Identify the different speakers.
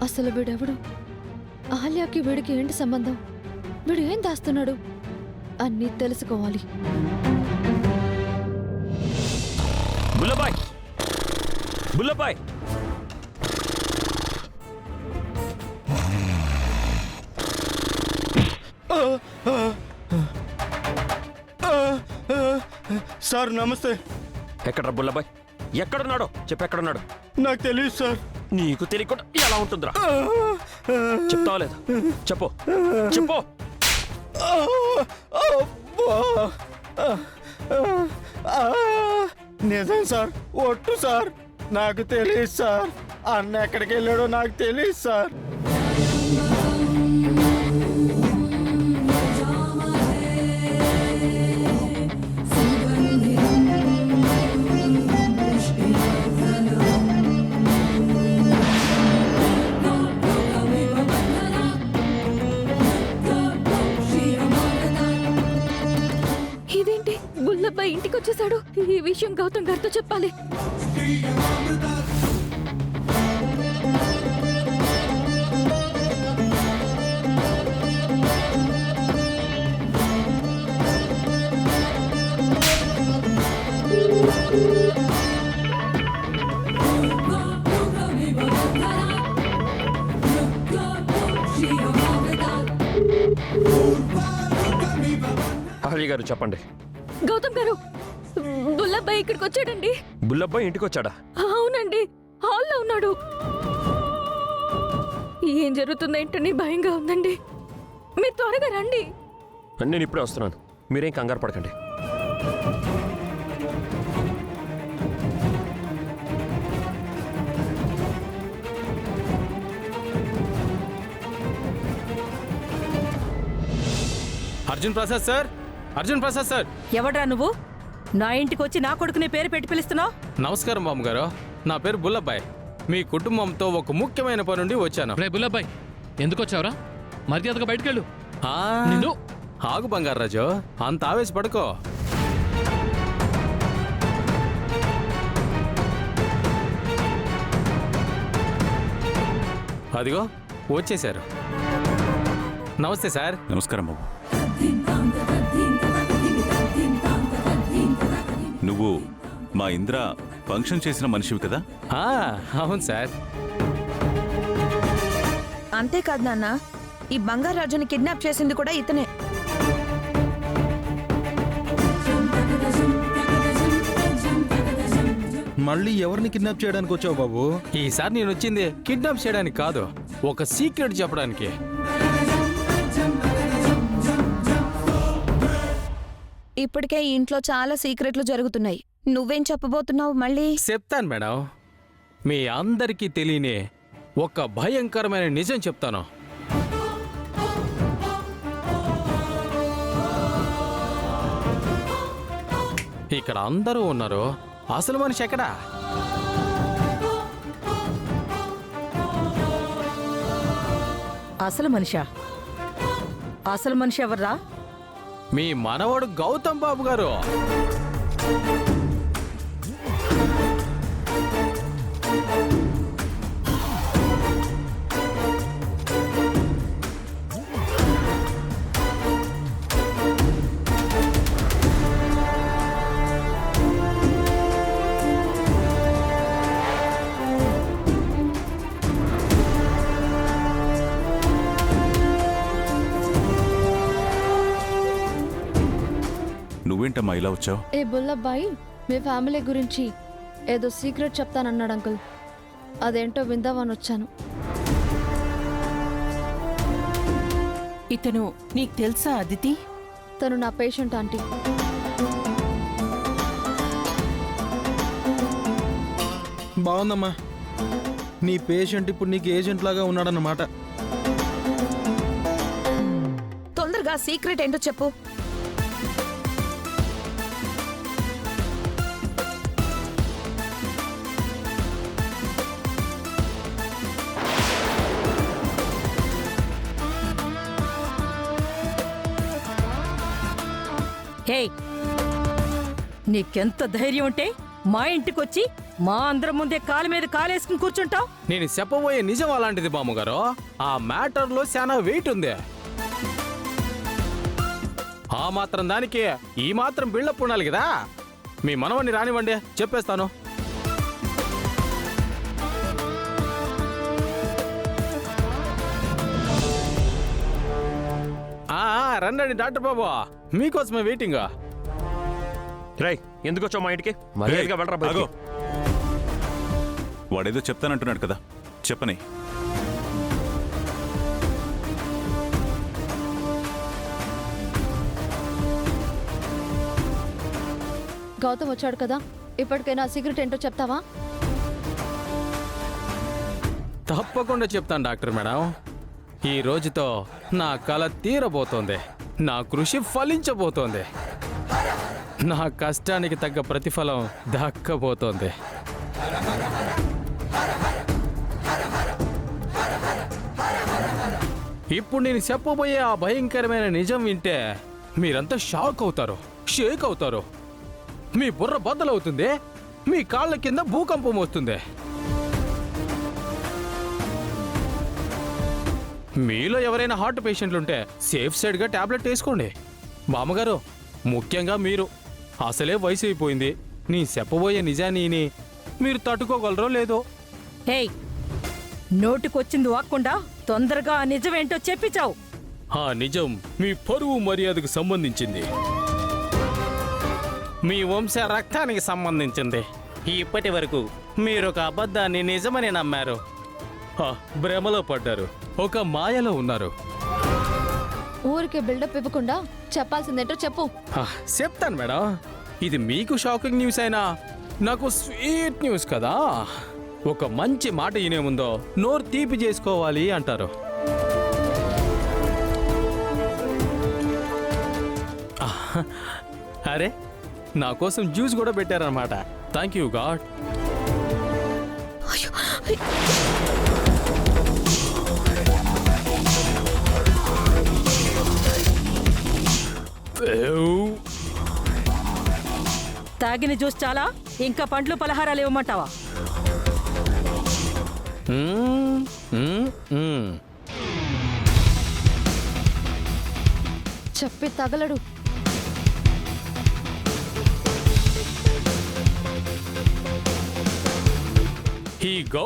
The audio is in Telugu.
Speaker 1: అసలు వీడెవడు? అహల్యకి వీడికి ఏంటి సంబంధం? వీడు ఏం దాస్తున్నాడు? అన్నీ తెలుసుకోవాలి.
Speaker 2: బుల్లబాయ్, బుల్లబాయ్,
Speaker 3: సార్ నమస్తే.
Speaker 2: ఎక్కడ్రా బుల్లబాయ్? ఎక్కడున్నాడో చెప్పు. ఎక్కడున్నాడు?
Speaker 3: నాకు తెలియదు సార్.
Speaker 2: నీకు తెలియకుండా ఎలా ఉంటుందిరా? చెప్తావా లేదా? చెప్పు చెప్పు.
Speaker 3: నిజం సార్, ఒట్టు సార్, నాకు తెలియదు సార్. అన్న ఎక్కడికి వెళ్ళాడో నాకు తెలియదు సార్.
Speaker 1: ఇదేంటి, బుల్లబ్బాయి ఇంటికి వచ్చేసాడు? ఈ విషయం గౌతమ్ గారితో చెప్పాలి.
Speaker 2: అహల్య గారు చెప్పండి.
Speaker 1: గౌతమ్ గారు, బుల్లబ్బాయి ఇక్కడికి వచ్చాడండి.
Speaker 2: బుల్లబ్బాయి ఇంటికి వచ్చాడా?
Speaker 1: అవునండి, హాల్లో ఉన్నాడు. ఏం జరుగుతుందేంటని భయంగా ఉందండి. మీరు త్వరగా రండి.
Speaker 2: నేను ఇప్పుడే వస్తున్నాను, మీరేం కంగారు పడకండి.
Speaker 4: Arjun Prasad sir, Arjun Prasad sir.
Speaker 5: ఎవడ్రా నువ్వు? నా ఇంటికి వచ్చి నా కొడుకుని పేరు పెట్టి పిలుస్తున్నావు?
Speaker 4: నమస్కారం బామ్మగారు, నా పేరు బుల్లబ్బాయ్. మీ కుటుంబంతో ఒక ముఖ్యమైన పని నుండి వచ్చాను.
Speaker 6: రే బుల్లబ్బాయ్, ఎందుకు వచ్చావురా? మర్యాదగా బయటకెళ్ళు. నిన్ను
Speaker 4: ఆగు బంగారాజు, అంత ఆవేశపడుకో. అదిగో వచ్చేశారు. నమస్తే సార్.
Speaker 7: నమస్కారం బాబు. నువ్వు మా ఇంద్ర ఫంక్షన్ చేసిన మనిషివి కదా?
Speaker 4: అవును సార్.
Speaker 5: అంతేకాదు నాన్న, ఈ బంగారాజుని కిడ్నాప్ చేసింది కూడా ఇతనే.
Speaker 3: మళ్ళీ ఎవరిని కిడ్నాప్ చేయడానికి వచ్చావు బాబు?
Speaker 4: ఈసారి నేను వచ్చింది కిడ్నాప్ చేయడానికి కాదు, ఒక సీక్రెట్ చెప్పడానికి.
Speaker 5: ఇప్పటికే ఈ ఇంట్లో చాలా సీక్రెట్లు జరుగుతున్నాయి. నువ్వేం చెప్పబోతున్నావు మళ్ళీ?
Speaker 4: చెప్తాను మేడం. మీ అందరికీ తెలియని ఒక భయంకరమైన నిజం చెప్తాను. ఇక్కడ అందరూ ఉన్నారు, అసలు మనిషి ఎక్కడా?
Speaker 5: అసలు మనిషా? అసలు మనిషి ఎవర్రా?
Speaker 4: మీ మనవడు గౌతమ్ బాబు గారు.
Speaker 7: నువ్వేంటమ్మా ఇలా వచ్చావు?
Speaker 1: ఏ బుల్లబ్బాయి, మీ ఫ్యామిలీ గురించి ఏదో సీక్రెట్ చెప్తానన్నాడు అంకుల్. అదేంటో విందామని వచ్చాను.
Speaker 8: ఇతను నీకు తెలుసా అదితి?
Speaker 1: తను నా పేషెంట్ ఆంటీ.
Speaker 3: బాగుందమ్మా, నీ పేషెంట్ ఇప్పుడు నీకు ఏజెంట్ లాగా ఉన్నాడన్నమాట.
Speaker 5: తొందరగా సీక్రెట్ ఏంటో చెప్పు. హే, నీకెంత ధైర్యం ఉంటే మా ఇంటికొచ్చి
Speaker 8: మా అందరం ముందే కాలు మీద కాలేసుకుని కూర్చుంటావు.
Speaker 4: నేను చెప్పబోయే నిజం అలాంటిది బామ్మగారు. ఆ మ్యాటర్లో చాలా వెయిట్ ఉంది. ఆ మాత్రం దానికి ఈ మాత్రం బిల్డప్ ఉండాలి కదా. మీ మనవన్ని రానివ్వండి, చెప్పేస్తాను. రండి డాక్టర్ బాబు, మీకోసమే వెయిటింగ్.
Speaker 2: రై ఎందుకు వచ్చావు మా ఇంటికి? మర్యాదగా వెళ్ళరా బయటికి.
Speaker 7: ఆగు. వాడేదో చెప్తానంటున్నాడు కదా, చెప్పని.
Speaker 1: గౌతమ్ వచ్చాడు కదా, ఇప్పటికైనా సీక్రెట్ ఏంటో చెప్తావా?
Speaker 4: తప్పకుండా చెప్తాను డాక్టర్ మేడం. ఈ రోజుతో నా కల తీరబోతోంది. నా కృషి ఫలించబోతోంది. నా కష్టానికి తగ్గ ప్రతిఫలం దక్కబోతోంది. ఇప్పుడు నేను చెప్పబోయే ఆ భయంకరమైన నిజం వింటే మీరంతా షాక్ అవుతారు, షేక్ అవుతారు. మీ బుర్ర బద్దలవుతుంది, మీ కాళ్ళ కింద భూకంపం వస్తుంది. మీలో ఎవరైనా హార్ట్ పేషెంట్లుంటే సేఫ్ సైడ్గా టాబ్లెట్ వేసుకోండి. బామ్మగారు, ముఖ్యంగా మీరు. అసలే వయసు అయిపోయింది. నీ చెప్పబోయే నిజాన్ని మీరు తట్టుకోగలరో లేదో.
Speaker 8: హేయ్, నోటికొచ్చింది వాక్కుండా తొందరగా ఆ నిజమేంటో చెప్పిచావు.
Speaker 4: ఆ నిజం మీ పరువు మర్యాదకు సంబంధించింది. మీ వంశ రక్తానికి సంబంధించింది. ఇప్పటి వరకు మీరు ఒక అబద్ధాన్ని నిజమని నమ్మారు. భ్రమలో పడ్డారు, ఒక మాయలో ఉన్నారు.
Speaker 1: ఊరికే బిల్డప్ ఇవ్వకుండా చెప్పాల్సిందేంటో చెప్పు.
Speaker 4: చెప్తాను మేడం. ఇది మీకు షాకింగ్ న్యూస్ అయినా నాకు స్వీట్ న్యూస్ కదా. ఒక మంచి మాట వినే ముందో నోరు తీపి చేసుకోవాలి అంటారు. అరే, నా కోసం జ్యూస్ కూడా పెట్టారన్నమాట. Thank you God.
Speaker 8: తాగిన జ్యూస్ చాలా, ఇంకా పండ్లు పలహారాలు ఇవ్వమంటావా?
Speaker 1: చెప్పి తగలడు.
Speaker 4: He go.